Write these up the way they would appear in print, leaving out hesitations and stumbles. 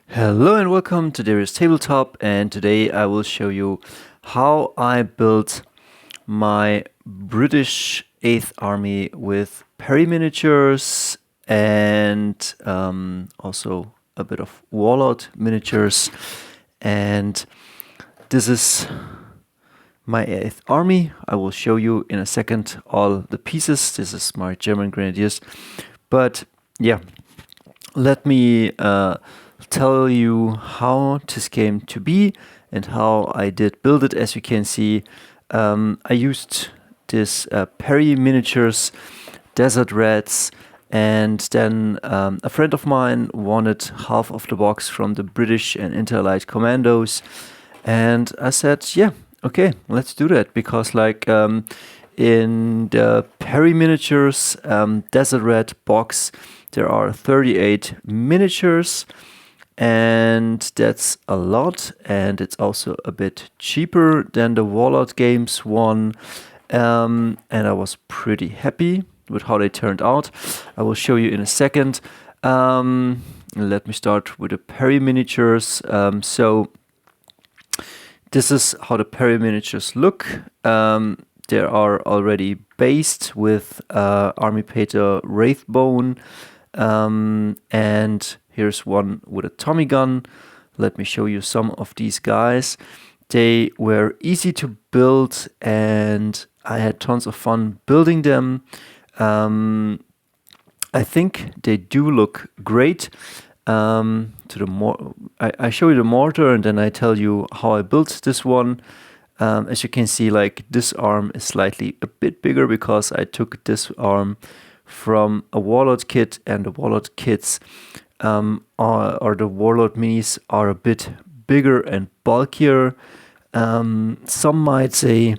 Hello and welcome to Dario's Tabletop, and today I will show you how I built my British 8th Army with PerryMiniatures and also a bit of Warlord miniatures. And this is my 8th Army. I will show you in a second all the pieces. This is my German Grenadiers. But yeah, let me tell you how this came to be and how I did build it. As you can see, I used this PerryMiniatures Desert Rats, and then a friend of mine wanted half of the box from the British and Interallied Commandos, and I said, yeah, okay, let's do that, because like in the PerryMiniatures Desert Rat box there are 38 miniatures, and that's a lot, and it's also a bit cheaper than the Warlord Games one, and I was pretty happy with how they turned out. I will show you in a second. Let me start with the PerryMiniatures. So this is how the PerryMiniatures look. They are already based with Army Pater Wraithbone, and here's one with a Tommy gun. Let me show you some of these guys. They were easy to build and I had tons of fun building them. I think they do look great. I show you the mortar and then I tell you how I built this one. As you can see, like this arm is slightly a bit bigger because I took this arm from a Warlord kit, and the Warlord kits or the Warlord minis are a bit bigger and bulkier. Some might say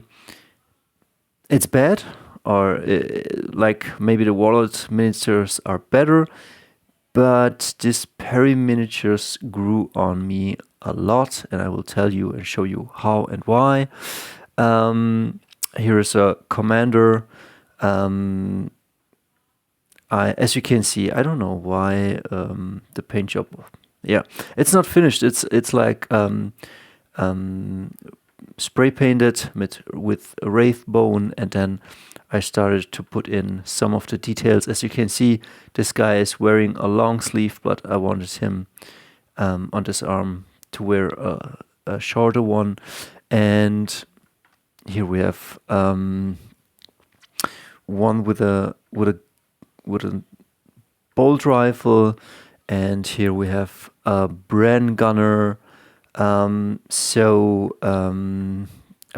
it's bad, or like maybe the Warlord miniatures are better, but this PerryMiniatures grew on me a lot, and I will tell you and show you how and why. Here is a commander. As you can see, I don't know why the paint job. Yeah, it's not finished. It's like spray painted with Wraithbone, and then I started to put in some of the details. As you can see, this guy is wearing a long sleeve, but I wanted him on this arm to wear a shorter one. And here we have one with a bolt rifle, and here we have a Bren gunner. I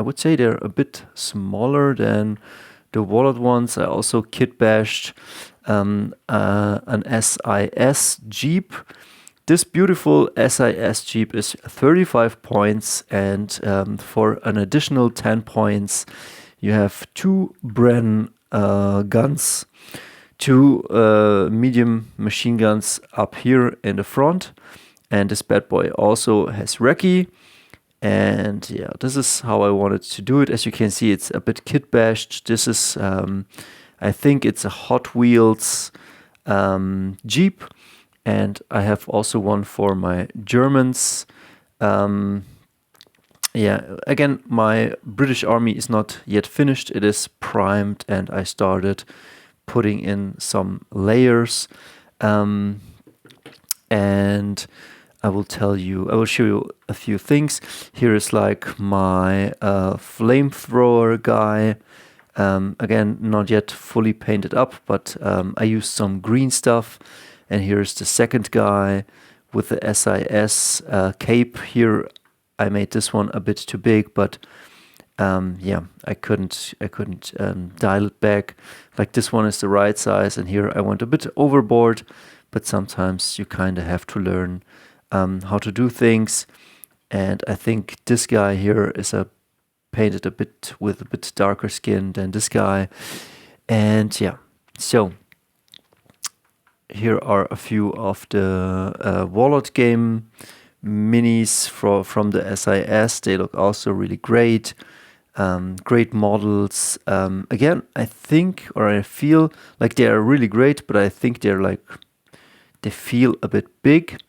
would say they're a bit smaller than the Warlord ones. I also kit bashed an SIS Jeep. This beautiful SIS Jeep is 35 points, and for an additional 10 points you have two Bren guns, two medium machine guns up here in the front, and this bad boy also has recce. And yeah, this is how I wanted to do it. As you can see, it's a bit kit bashed. This is I think it's a Hot Wheels Jeep, and I have also one for my Germans. Yeah, again, my British army is not yet finished. It is primed, and I started putting in some layers, and I will show you a few things. Here is like my flamethrower guy. Again, not yet fully painted up, but I used some green stuff. And here's the second guy with the SIS cape. Here I made this one a bit too big, but yeah, I couldn't dial it back. Like this one is the right size, and here I went a bit overboard, but sometimes you kind of have to learn how to do things. And I think this guy here is painted a bit with a bit darker skin than this guy. And yeah, so here are a few of the Warlord game minis from the SIS. They look also really great. Great models. Again, I think, or I feel like they are really great, but I think they feel a bit big.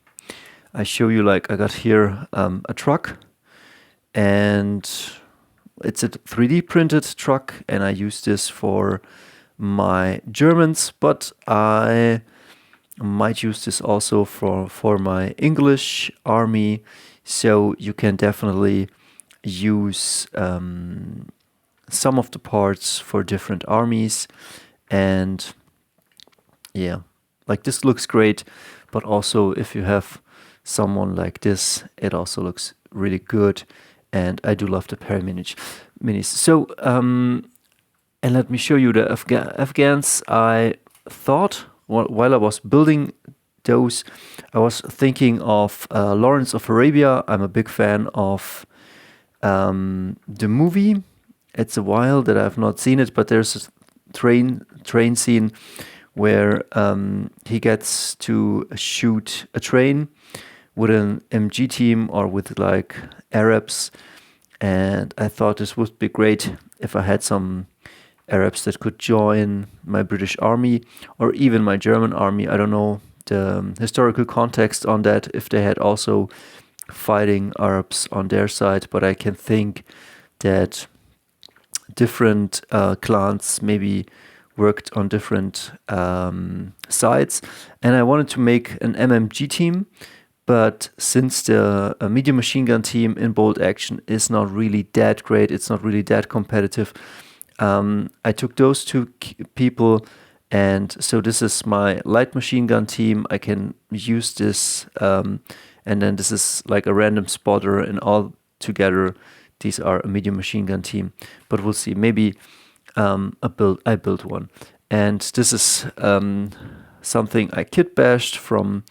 I show you, like, I got here a truck, and it's a 3D printed truck, and I use this for my Germans, but I might use this also for my English army. So you can definitely use some of the parts for different armies. And yeah, like, this looks great, but also if you have someone like this, it also looks really good. And I do love the PerryMinis. So and let me show you the Afghans. I thought, while I was building those, I was thinking of Lawrence of Arabia. I'm a big fan of the movie. It's a while that I've not seen it, but there's a train scene where he gets to shoot a train with an MG team or with, like, Arabs. And I thought this would be great if I had some Arabs that could join my British army or even my German army. I don't know the historical context on that, if they had also fighting Arabs on their side, but I can think that different clans maybe worked on different sides. And I wanted to make an MMG team, but since the medium machine gun team in BoltACtion is not really that great, it's not really that competitive, I took those two people, and so this is my light machine gun team. I can use this, and then this is like a random spotter, and all together these are a medium machine gun team. But we'll see. Maybe I built one, and this is something I kit bashed from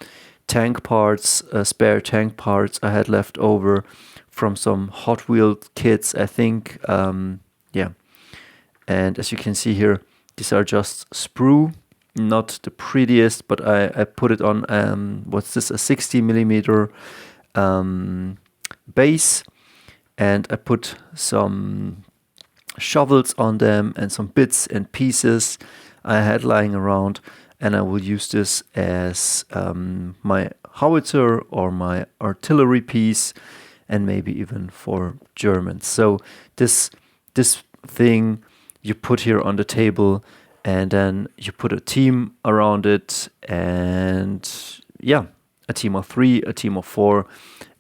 tank parts, spare tank parts I had left over from some Hot Wheels kits, I think. Yeah. And as you can see here, these are just sprue, not the prettiest, but I put it on, what's this, a 60 millimeter base, and I put some shovels on them and some bits and pieces I had lying around, and I will use this as my howitzer or my artillery piece, and maybe even for Germans. So this thing you put here on the table, and then you put a team around it, and yeah, a team of 3, a team of 4,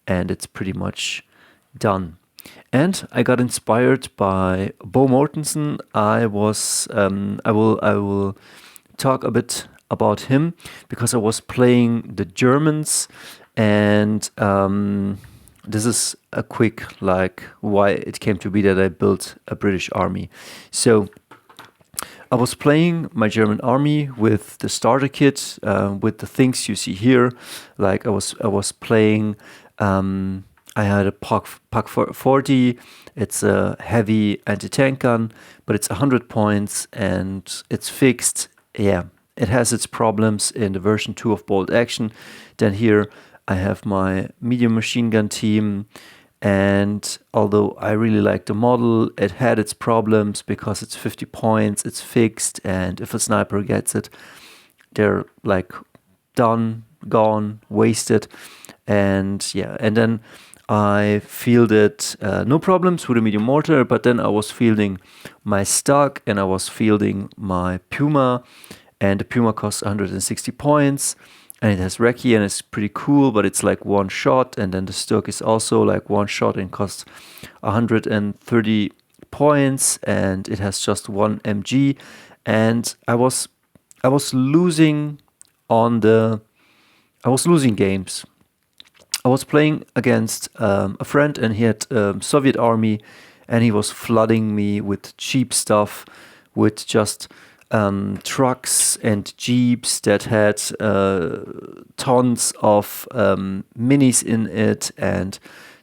and it's pretty much done. And I got inspired by Bo Mortensen. I will talk a bit about him because I was playing the Germans, and this is a quick, like, why it came to be that I built a British army. So I was playing my German army with the starter kit, with the things you see here. Like, I was playing. I had a PAK 40. It's a heavy anti-tank gun, but it's 100 points and it's fixed. Yeah, it has its problems in the version 2 of BoltACtion. Then here I have my medium machine gun team, and although I really like the model, it had its problems because it's 50 points, it's fixed, and if a sniper gets it, they're like done, gone, wasted. And yeah, and then I fielded no problems with a medium mortar, but then I was fielding my stock and I was fielding my Puma, and the Puma costs 160 points. And it has recce and it's pretty cool, but it's like one shot. And then the Sturk is also like one shot and costs 130 points. And it has just one MG. And I was losing games. I was playing against a friend, and he had Soviet army, and he was flooding me with cheap stuff, with just trucks and jeeps that had tons of minis in it, and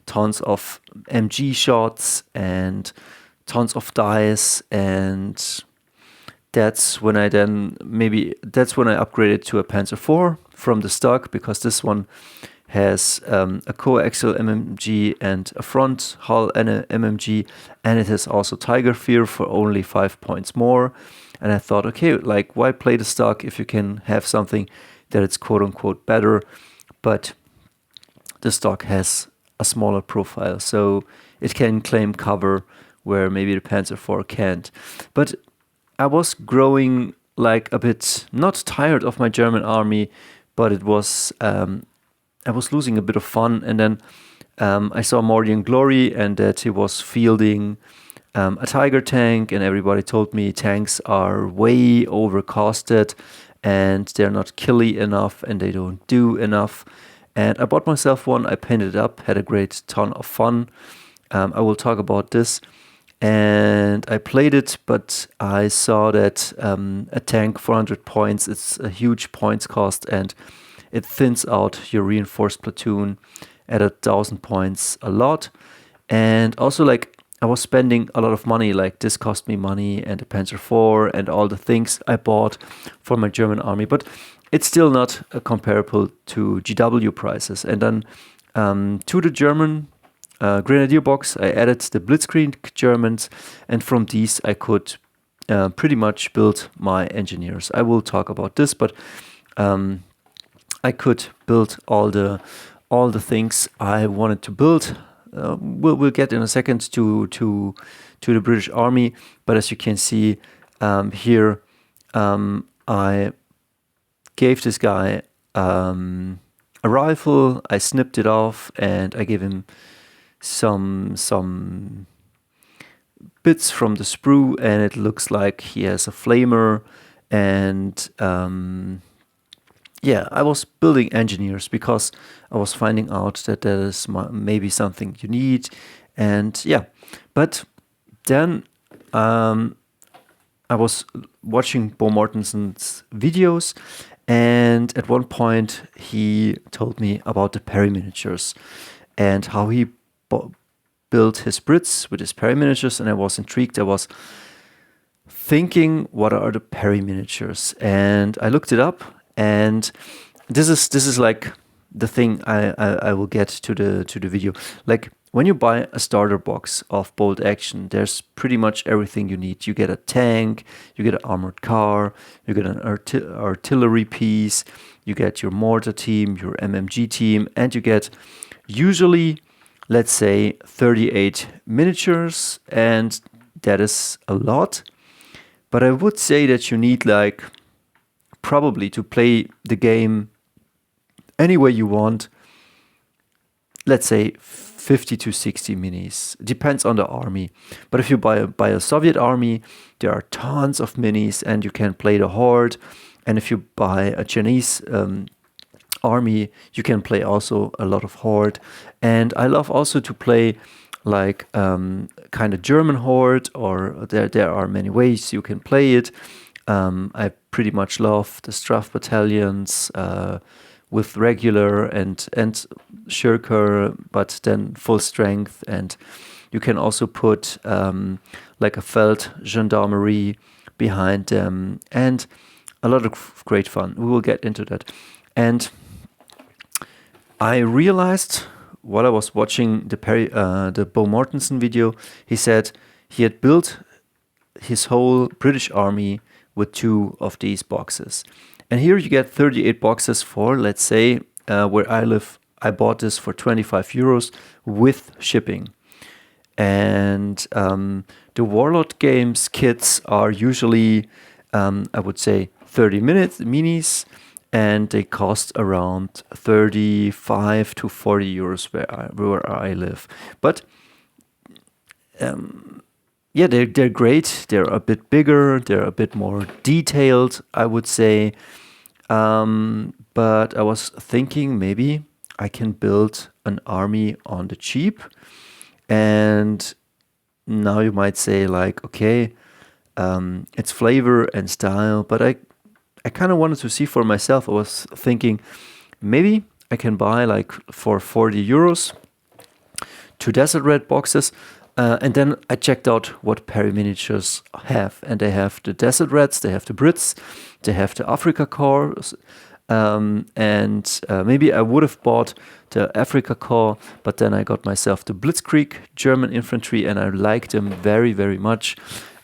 tons of MG shots and tons of dice. And that's when I upgraded to a Panzer IV from the stock, because this one has a coaxial MMG and a front hull and a MMG, and it has also Tiger Fear for only 5 points more. And I thought, okay, like, why play the stock if you can have something that it's quote unquote better? But the stock has a smaller profile, so it can claim cover where maybe the Panzer IV can't. But I was growing like a bit, not tired of my German army, but it was I was losing a bit of fun. And then I saw Mordian Glory and that he was fielding a Tiger tank, and everybody told me tanks are way overcosted and they're not killy enough and they don't do enough. And I bought myself one, I painted it up, had a great ton of fun. I will talk about this. And I played it, but I saw that a tank 400 points, it's a huge points cost, and it thins out your reinforced platoon at 1,000 points a lot. And also, like, I was spending a lot of money, like this cost me money and the Panzer IV and all the things I bought for my German army, but it's still not comparable to GW prices. And then to the German Grenadier box, I added the Blitzkrieg Germans, and from these I could pretty much build my engineers. I will talk about this, but I could build all the things I wanted to build. We'll get in a second to the British Army, but as you can see here, I gave this guy a rifle. I snipped it off and I gave him some bits from the sprue, and it looks like he has a flamer. And yeah, I was building engineers because I was finding out that there is maybe something you need. And yeah, but then I was watching Bo Mortensen's videos, and at one point he told me about the PerryMiniatures and how he built his Brits with his PerryMiniatures, and I was intrigued. I was thinking, what are the PerryMiniatures? And I looked it up. And this is like the thing I will get to the video. Like when you buy a starter box of BoltACtion, there's pretty much everything you need. You get a tank, you get an armored car, you get an artillery piece, you get your mortar team, your MMG team, and you get usually, let's say, 38 miniatures, and that is a lot. But I would say that you need like probably to play the game any way you want, let's say 50 to 60 minis. Depends on the army. But if you buy a Soviet army, there are tons of minis and you can play the Horde. And if you buy a Chinese army, you can play also a lot of Horde. And I love also to play like kind of German Horde, or there are many ways you can play it. I pretty much love the Strafe battalions with regular and Schurker, but then full strength. And you can also put like a Feld gendarmerie behind them, and a lot of great fun. We will get into that. And I realized while I was watching the Bo Mortensen video, he said he had built his whole British army with 2 of these boxes. And here you get 38 boxes for, let's say, where I live, I bought this for 25 euros with shipping. And the Warlord games kits are usually, I would say, 30 minis, and they cost around 35 to 40 euros where I live. But yeah, they're great. They're a bit bigger. They're a bit more detailed, I would say. But I was thinking maybe I can build an army on the cheap. And now you might say like, okay, it's flavor and style, but I kind of wanted to see for myself. I was thinking maybe I can buy like for 40 euros 2 Desert Red boxes. And then I checked out what PerryMiniatures have. And they have the Desert Reds, they have the Brits, they have the AFRIKA Corps. And maybe I would have bought the AFRIKA Corps, but then I got myself the Blitzkrieg German infantry, and I like them very, very much.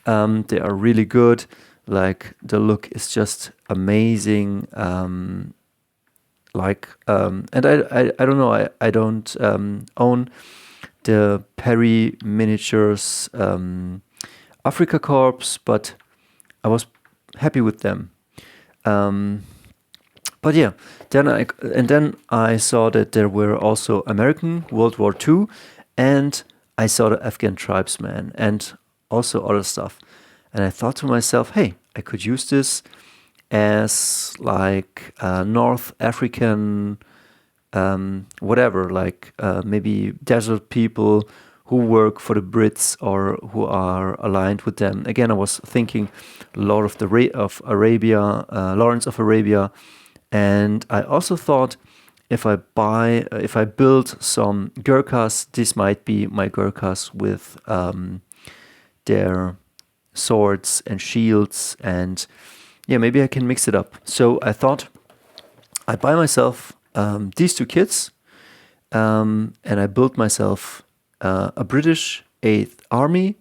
They are really good. Like, the look is just amazing. like, and I don't know, I don't own the PerryMiniatures AFRIKA Corps, but I was happy with them. But yeah, then I saw that there were also American World War II, and I saw the Afghan Tribesman and also other stuff. And I thought to myself, hey, I could use this as like North African, whatever, like maybe desert people who work for the Brits or who are aligned with them. Again, I was thinking Lord of of Arabia, Lawrence of Arabia, and I also thought if I build some Gurkhas, this might be my Gurkhas with their swords and shields, and yeah, maybe I can mix it up. So I thought I buy myself these two kits, and I built myself a British 8th Army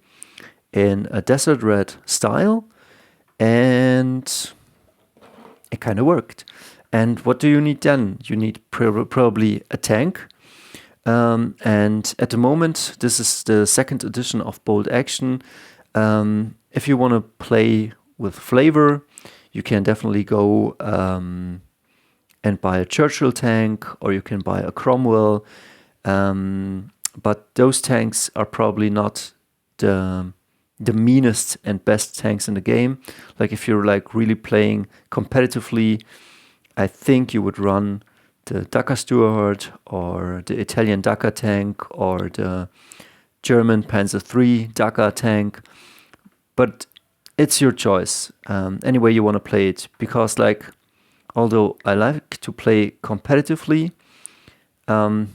in a desert red style, and it kind of worked. And what do you need then? You need probably a tank. And at the moment, this is the second edition of BoltACtion. If you want to play with flavor, you can definitely go and buy a Churchill tank, or you can buy a Cromwell. But those tanks are probably not the meanest and best tanks in the game. Like if you're like really playing competitively, I think you would run the Dakar Stuart or the Italian Dakar tank or the German Panzer III Dakar tank. But it's your choice, any way you want to play it. Because like, although I like to play competitively, I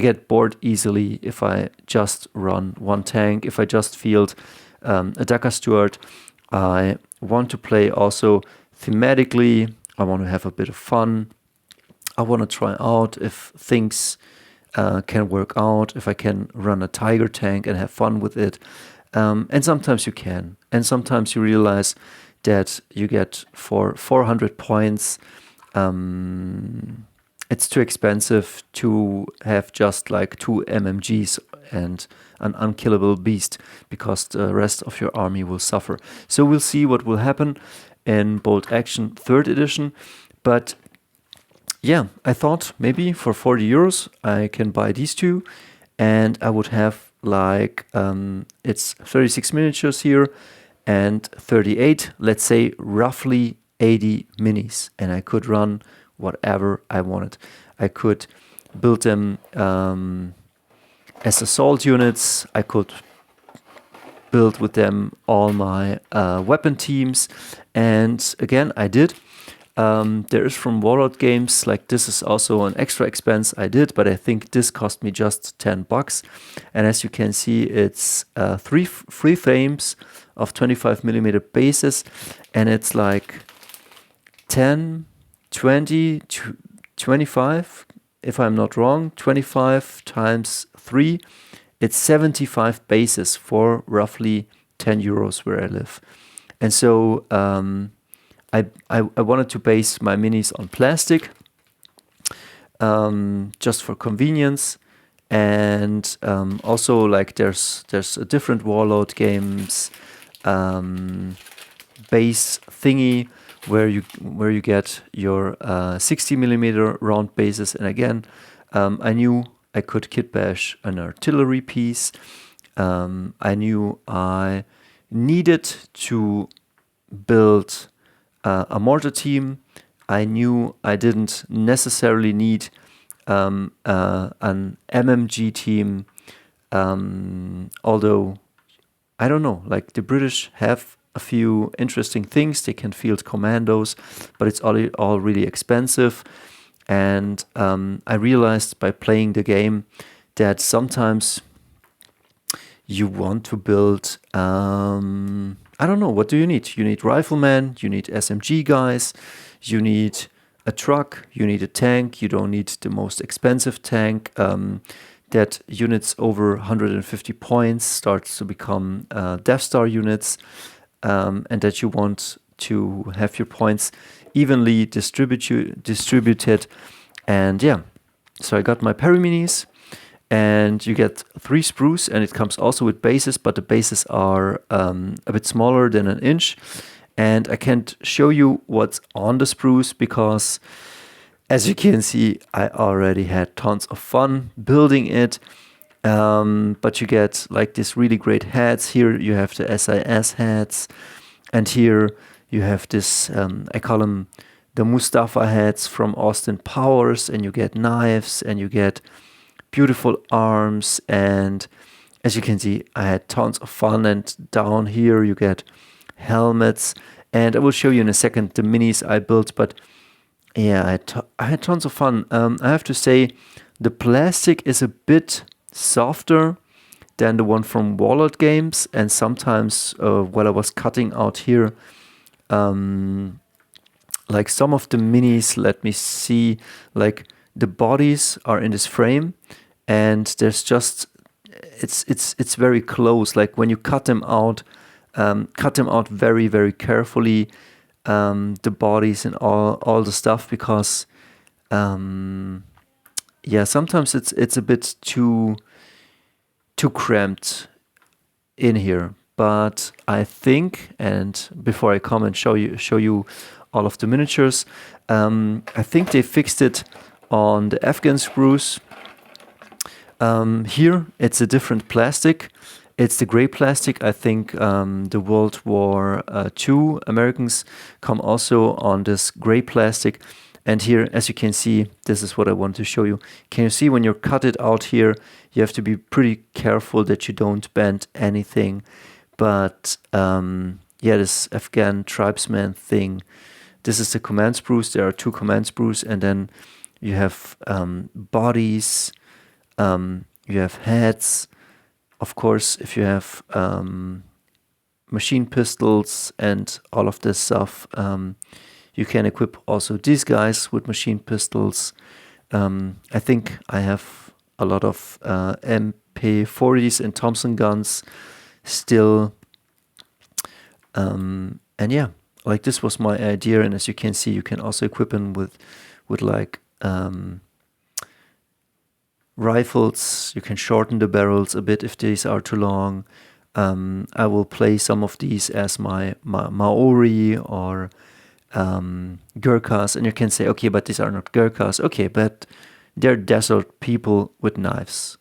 get bored easily if I just run one tank. If I just field a Dakar Stuart, I want to play also thematically. I want to have a bit of fun. I want to try out if things can work out, if I can run a Tiger tank and have fun with it. And sometimes you can. And sometimes you realize that you get for 400 points, it's too expensive to have just like 2 MMGs and an unkillable beast, because the rest of your army will suffer. So we'll see what will happen in BoltACtion 3rd edition. But yeah, I thought maybe for 40 euros I can buy these two, and I would have like, it's 36 miniatures here and 38, let's say roughly 80 minis, and I could run whatever I wanted. I could build them as assault units. I could build with them all my weapon teams, and again, I did. There is from Warlord Games, like this is also an extra expense I did, but I think this cost me just 10 bucks. And as you can see, it's three frames of 25mm bases, and it's like 10, 20, 25, if I'm not wrong, 25 times 3, it's 75 bases for roughly 10 euros where I live. And so I wanted to base my minis on plastic, just for convenience, and also like there's a different Warlord Games base thingy where you get your 60mm round bases, and again, I knew I could kit bash an artillery piece. I knew I needed to build a mortar team. I knew I didn't necessarily need an MMG team, although I don't know, like the British have a few interesting things. They can field commandos, but it's all really expensive. And I realized by playing the game that sometimes you want to build, I don't know, what do you need? You need riflemen, you need SMG guys, you need a truck, you need a tank. You don't need the most expensive tank. That units over 150 points starts to become Death Star units, and that you want to have your points evenly distributed. And yeah, so I got my PerryMinis, and you get 3 sprues, and it comes also with bases, but the bases are a bit smaller than an inch. And I can't show you what's on the sprues because, as you can see, I already had tons of fun building it. But you get like this really great heads. Here you have the SIS heads, and here you have this, I call them the Mustafa heads from Austin Powers, and you get knives, and you get beautiful arms. And as you can see, I had tons of fun. And down here you get helmets, and I will show you in a second the minis I built. But yeah, I had tons of fun. I have to say the plastic is a bit softer than the one from Warlord Games, and sometimes while I was cutting out here, like some of the minis, let me see, like the bodies are in this frame, and there's just it's very close. Like when you cut them out very, very carefully, the bodies and all the stuff, because yeah, sometimes it's a bit too cramped in here. But I think, and before I come and show you all of the miniatures, I think they fixed it on the Afghan sprues. Here it's a different plastic. It's the gray plastic. I think the World War II Americans come also on this gray plastic. And here, as you can see, this is what I want to show you. Can you see when you cut it out here, you have to be pretty careful that you don't bend anything. But yeah, this Afghan Tribesman thing, this is the command sprues. There are 2 command sprues, and then you have bodies, you have heads. Of course, if you have machine pistols and all of this stuff, you can equip also these guys with machine pistols. I think I have a lot of MP40s and Thompson guns still. And yeah, like this was my idea. And as you can see, you can also equip them with like rifles. You can shorten the barrels a bit if these are too long. I will play some of these as my Maori or Gurkhas, and you can say, okay, but these are not Gurkhas. Okay, but they're desert people with knives.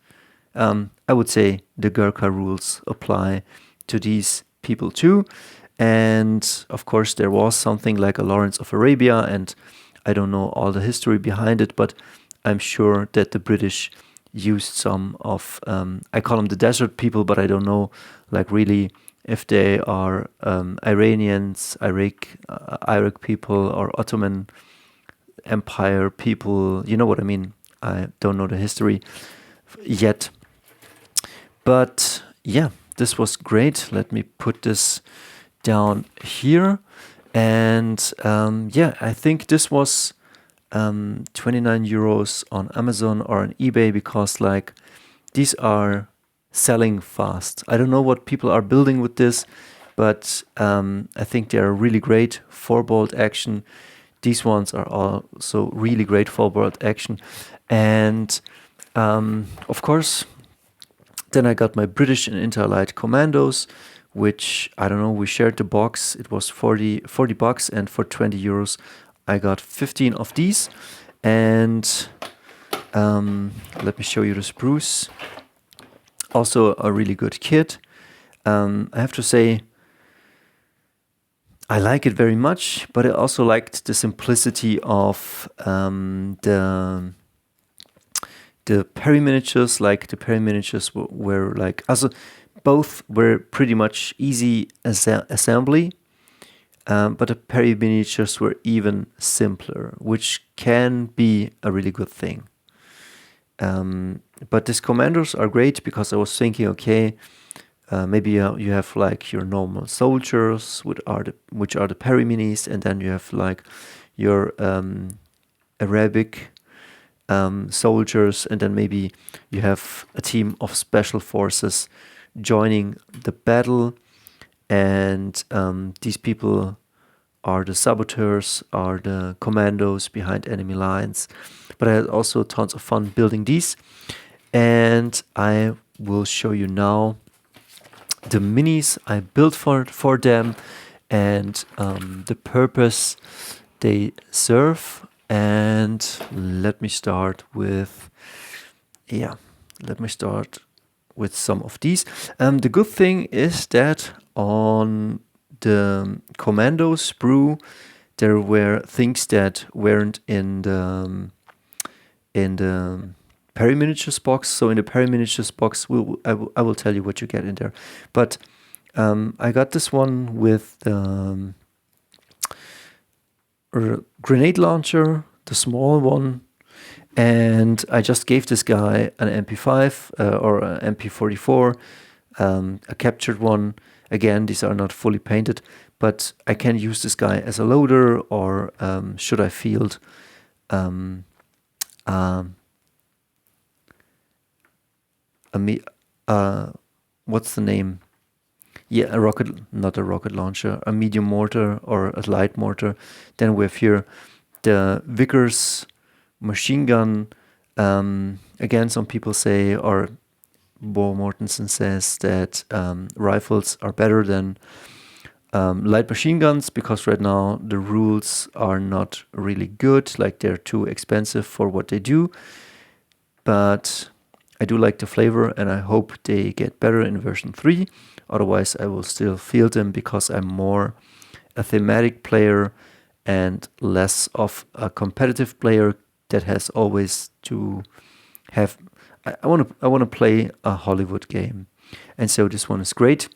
I would say the Gurkha rules apply to these people too. And of course, there was something like a Lawrence of Arabia, and I don't know all the history behind it, but I'm sure that the British used some of, I call them the desert people, but I don't know, like really, if they are Iranians, Iraq people, or Ottoman Empire people. You know what I mean? I don't know the history yet. But yeah, this was great. Let me put this down here. And yeah, I think this was 29 euros on Amazon or on eBay, because like these are selling fast. I don't know what people are building with this, but I think they are really great for BoltACtion. These ones are also really great for BoltACtion. And of course, then I got my British and Interlight Commandos, which, I don't know, we shared the box. It was 40 bucks, and for 20 euros I got 15 of these. And let me show you the sprues. Also a really good kit. I have to say, I like it very much, but I also liked the simplicity of the PerryMiniatures. Like the PerryMiniatures were like, also both were pretty much easy assembly, but the PerryMiniatures were even simpler, which can be a really good thing. But these commandos are great, because I was thinking, okay, maybe you have like your normal soldiers, which are the PerryMinis, and then you have like your Arabic soldiers, and then maybe you have a team of special forces joining the battle, and these people are the saboteurs, are the commandos behind enemy lines. But I had also tons of fun building these. And I will show you now the minis I built for them and the purpose they serve. And let me start with, some of these. The good thing is that on the commando sprue, there were things that weren't in the PerryMiniatures box. So in the PerryMiniatures box, I will tell you what you get in there. But I got this one with the grenade launcher, the small one, and I just gave this guy an MP5 or an MP44, a captured one. Again, these are not fully painted, but I can use this guy as a loader, or should I field what's the name? Yeah, not a rocket launcher, a medium mortar or a light mortar. Then we have here the Vickers machine gun. Again, some people say, or Bo Mortensen says, that rifles are better than light machine guns, because right now the rules are not really good, like they're too expensive for what they do. But I do like the flavor, and I hope they get better in version 3. Otherwise, I will still field them, because I'm more a thematic player and less of a competitive player that has always to have. I want to play a Hollywood game, and so this one is great.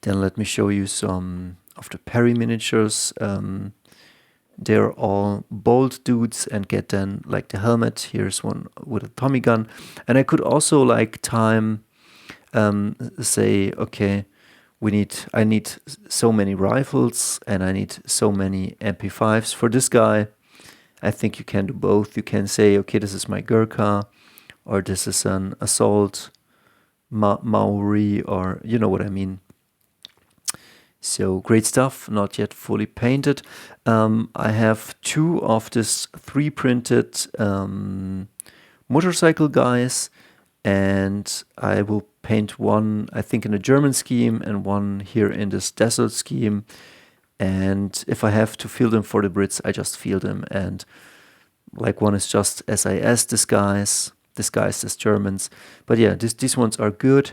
Then let me show you some of the PerryMiniatures. They're all bolt dudes, and get then like the helmet. Here's one with a Tommy gun, and I could also like time say, okay, I need so many rifles and I need so many MP5s for this guy. I think you can do both. You can say, okay, this is my Gurkha, or this is an assault Maori, or you know what I mean. So great stuff, not yet fully painted. I have 2 of this 3 printed motorcycle guys, and I will paint one, I think, in a German scheme and one here in this desert scheme. And if I have to field them for the Brits, I just field them. And like one is just SIS disguised as Germans. But yeah, these ones are good.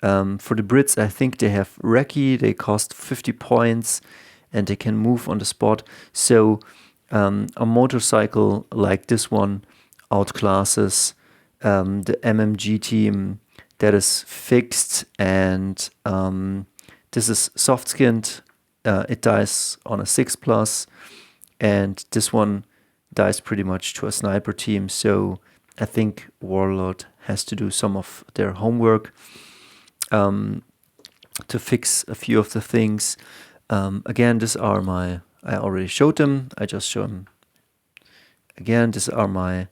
For the Brits, I think they have recce. They cost 50 points and they can move on the spot. So a motorcycle like this one outclasses the MMG team that is fixed, and this is soft skinned. It dies on a 6+, and this one dies pretty much to a sniper team. So I think Warlord has to do some of their homework to fix a few of the things. Again, these are my, I already showed them, I just show them again. These are my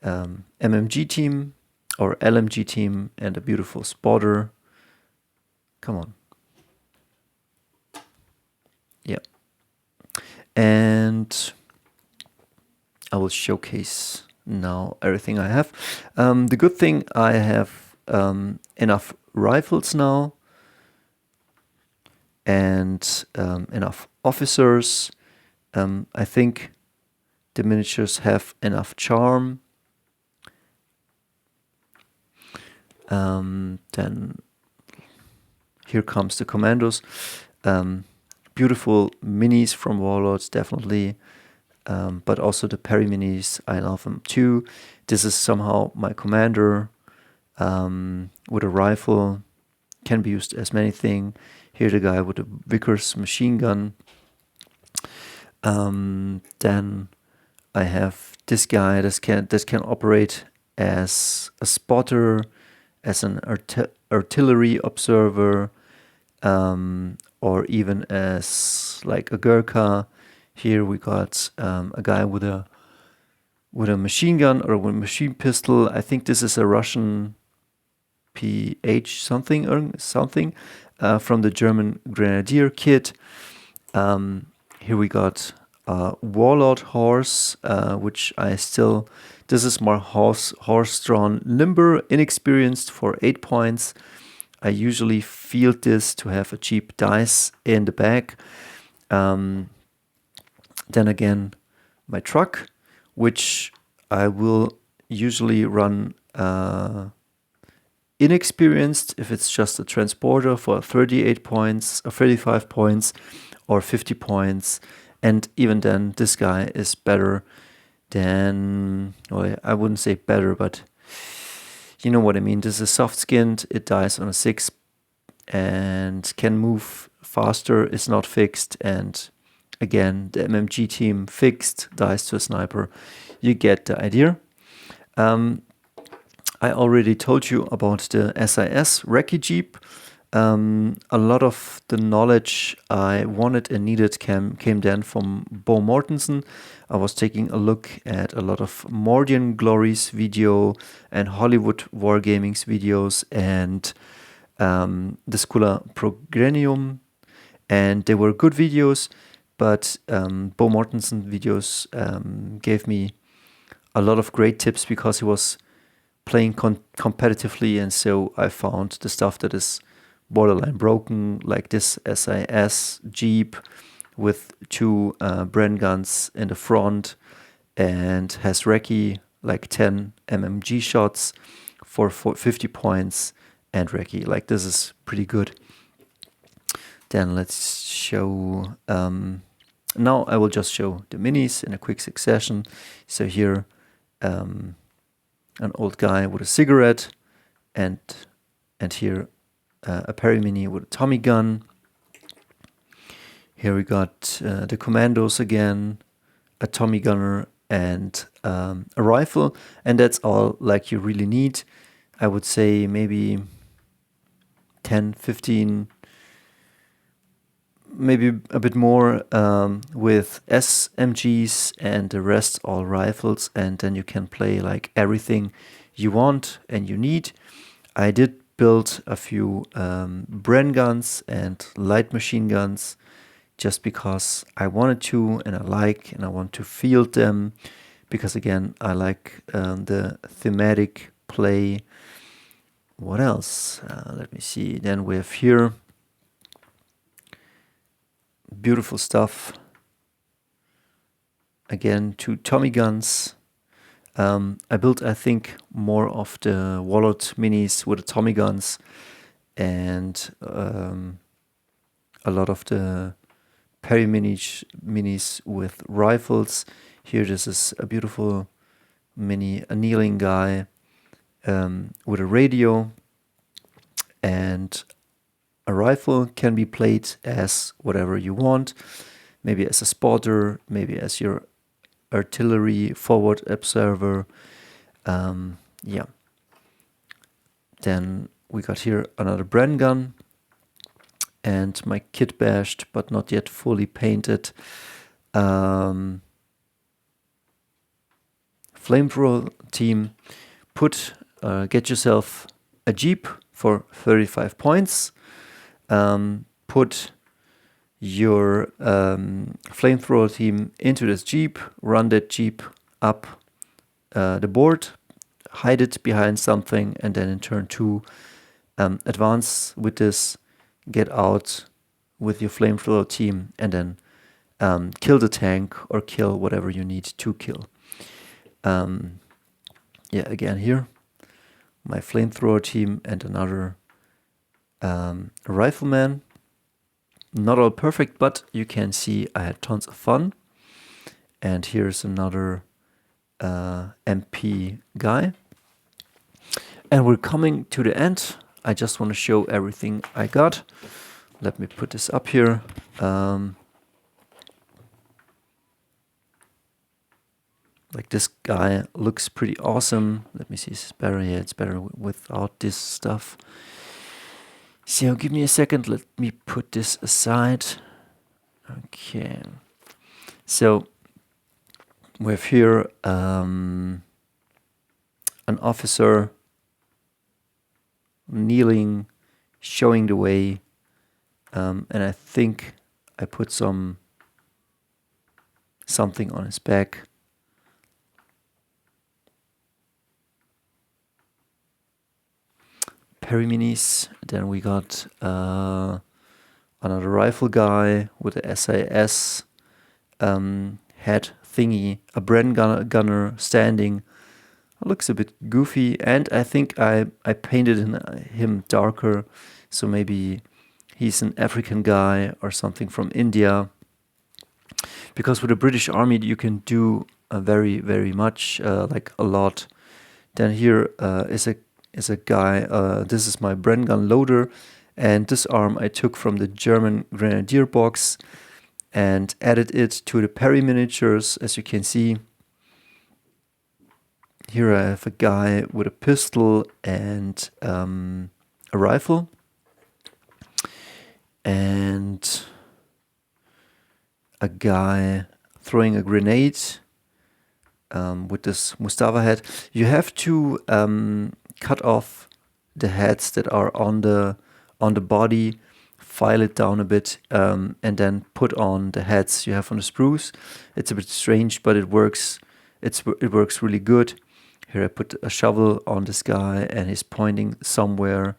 MMG team or LMG team, and a beautiful spotter. Come on. Yeah. And I will showcase now everything I have. The good thing, I have enough rifles now, and enough officers. I think the miniatures have enough charm. Then here comes the commandos. Beautiful minis from Warlords, definitely. But also the PerryMinis, I love them too. This is somehow my commander with a rifle. Can be used as many things. Here the guy with the Vickers machine gun. Then I have this guy that can operate as a spotter, as an artillery observer, or even as like a Gurkha. Here we got a guy with a machine gun or a machine pistol. I think this is a Russian PH something or something from the German Grenadier kit. Here we got Warlord horse, which I still. This is my horse-drawn, limber, inexperienced for 8 points. I usually field this to have a cheap dice in the bag. Then again, my truck, which I will usually run inexperienced if it's just a transporter for 38 points, or 35 points, or 50 points. And even then, this guy is better than, well, I wouldn't say better, but you know what I mean. This is soft-skinned, it dies on a 6 and can move faster, is not fixed, and again, the MMG team fixed, dies to a sniper. You get the idea. I already told you about the SIS Recce Jeep. A lot of the knowledge I wanted and needed came then from Bo Mortensen. I was taking a look at a lot of Mordian Glories video and Hollywood Wargaming's videos and the Skula Progrenium, and they were good videos, but Bo Mortensen videos gave me a lot of great tips because he was playing competitively, and so I found the stuff that is borderline broken, like this SIS Jeep with 2 Bren guns in the front and has Recce like 10 MMG shots for 50 points and Recce. Like, this is pretty good. Then let's show, now I will just show the minis in a quick succession. So here, an old guy with a cigarette, and here a PerryMini with a Tommy gun. Here we got the commandos again, a Tommy gunner, and a rifle, and that's all like you really need. I would say maybe 10, 15, maybe a bit more with SMGs, and the rest all rifles, and then you can play like everything you want and you need. I did build a few Bren guns and light machine guns just because I wanted to, and I want to field them, because again, I like the thematic play. What else? Let me see. Then we have here beautiful stuff. Again, 2 Tommy guns. I built, I think, more of the Warlord minis with the Tommy guns, and a lot of the PerryMiniatures with rifles. Here, this is a beautiful mini, a kneeling guy with a radio, and a rifle can be played as whatever you want, maybe as a spotter, maybe as your artillery forward observer. Yeah. Then we got here another Bren gun, and my kit bashed but not yet fully painted flamethrower team. Get yourself a Jeep for 35 points. Put your flamethrower team into this Jeep, run that Jeep up the board, hide it behind something, and then in turn 2 advance with this, get out with your flamethrower team, and then kill the tank or kill whatever you need to kill. Yeah, again here, my flamethrower team and another rifleman. Not all perfect, but you can see I had tons of fun. And here's another MP guy. And we're coming to the end. I just want to show everything I got. Let me put this up here. Like, this guy looks pretty awesome. Let me see, it's better. Yeah, it's better without this stuff. So give me a second, let me put this aside. Okay. So we have here an officer kneeling, showing the way, and I think I put something on his back. PerryMinis. Then we got another rifle guy with a SAS head thingy, a Bren gunner standing. Looks a bit goofy, and I think I painted him darker, so maybe he's an African guy or something from India. Because with the British Army you can do very, very much, like a lot. Then here is a guy. This is my Bren gun loader, and this arm I took from the German Grenadier box and added it to the PerryMiniatures, as you can see. Here I have a guy with a pistol and a rifle, and a guy throwing a grenade with this Mustafa head. You have to cut off the heads that are on the body, file it down a bit, and then put on the heads you have on the sprues. It's a bit strange, but it works. It works really good. Here I put a shovel on this guy and he's pointing somewhere.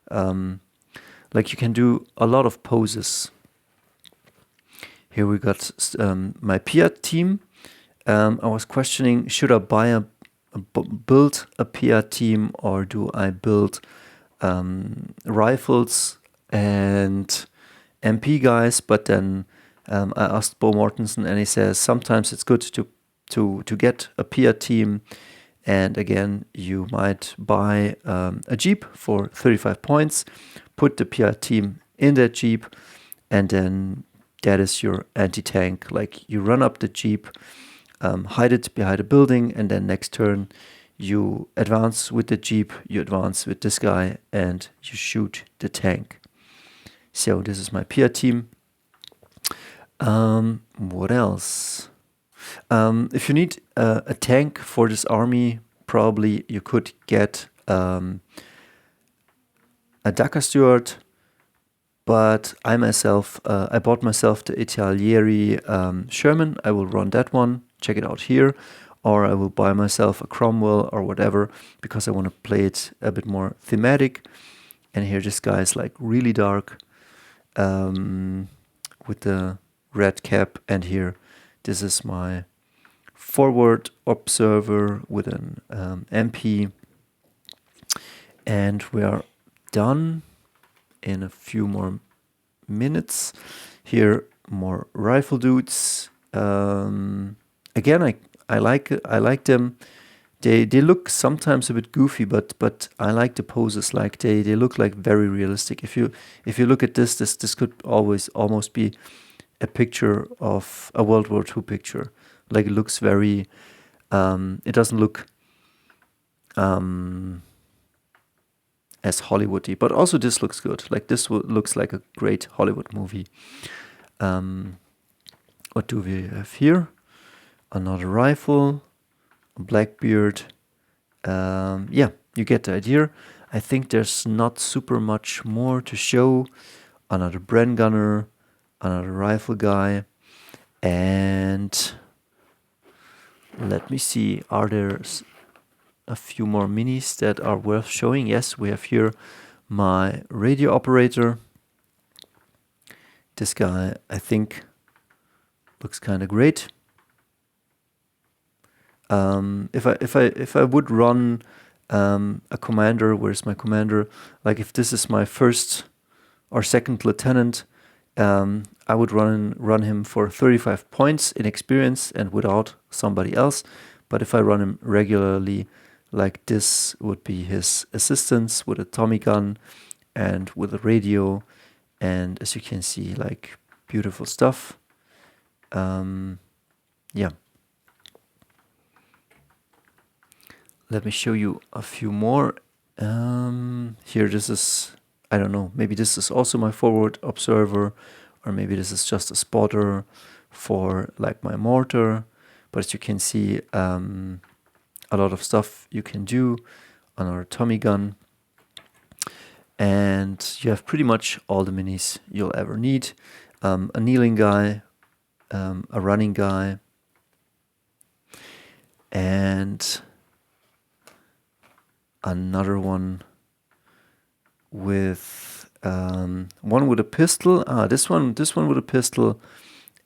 Like you can do a lot of poses. Here we got my Piat team. I was questioning, should I build a Piat team, or do I build rifles and MP guys? But then I asked Bo Mortensen, and he says sometimes it's good to get a Piat team. And again, you might buy a Jeep for 35 points, put the PR team in that Jeep, and then that is your anti-tank. Like, you run up the Jeep, hide it behind a building, and then next turn you advance with the Jeep, you advance with this guy, and you shoot the tank. So this is my PR team. What else? If you need a tank for this army, probably you could get a Dakar Steward, but I bought myself the Italieri Sherman. I will run that one, check it out here, or I will buy myself a Cromwell or whatever, because I want to play it a bit more thematic. And here this guy is like really dark with the red cap, and here this is my forward observer with an MP. And we are done in a few more minutes. Here, more rifle dudes. Again, I like them. They look sometimes a bit goofy, but I like the poses. Like they look like very realistic. If you look at this could almost be a picture of a World War II picture. Like, it looks very, it doesn't look as Hollywoody, but also this looks good. Like, this looks like a great Hollywood movie. What do we have here? Another rifle, a Blackbeard. Yeah, you get the idea. I think there's not super much more to show. Another Bren gunner, another rifle guy, and let me see, are there a few more minis that are worth showing? Yes, we have here my radio operator. This guy, I think, looks kind of great. If I would run a commander, where's my commander? Like, if this is my first or second lieutenant, I would run him for 35 points in experience and without somebody else. But if I run him regularly, like, this would be his assistants with a Tommy gun and with a radio. And as you can see, like, beautiful stuff. Yeah. Let me show you a few more. Here, this is, I don't know, maybe this is also my forward observer, or maybe this is just a spotter for like my mortar. But as you can see, a lot of stuff you can do on our Tommy gun. And you have pretty much all the minis you'll ever need. a kneeling guy, a running guy, and another one with one with a pistol. This one with a pistol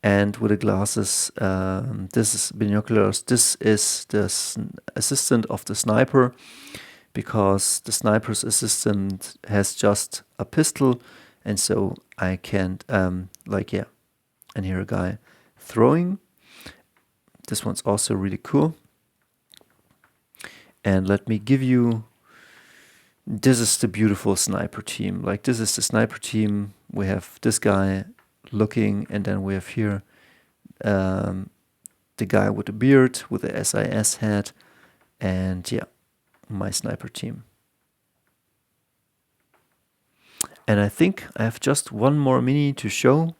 and with the glasses. This is binoculars. This is the assistant of the sniper, because the sniper's assistant has just a pistol, and so I can't like, yeah. And here a guy throwing. This one's also really cool. And let me give you, this is the beautiful sniper team. Like, this is the sniper team. We have this guy looking, and then we have here the guy with the beard, with the SIS hat, and yeah, my sniper team. And I think I have just one more mini to show,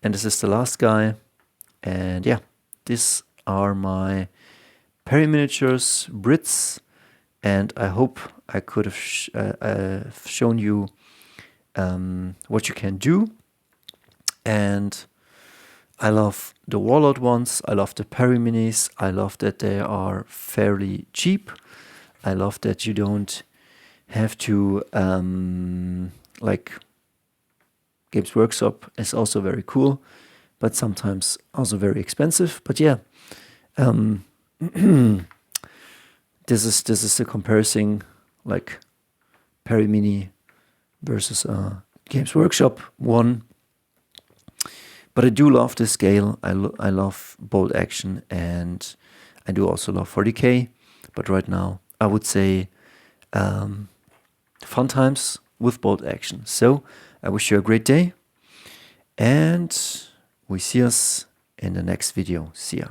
and this is the last guy. And yeah, these are my PerryMiniatures Brits, and I hope I could have shown you what you can do. And I love the Warlord ones, I love the Perry Minis, I love that they are fairly cheap, I love that you don't have to, like, Games Workshop is also very cool, but sometimes also very expensive. But yeah, this is the comparison, like Perry Mini versus Games Workshop one. But I do love this scale. I love BoltACtion, and I do also love 40K. But right now, I would say fun times with BoltACtion. So I wish you a great day, and we see us in the next video. See ya.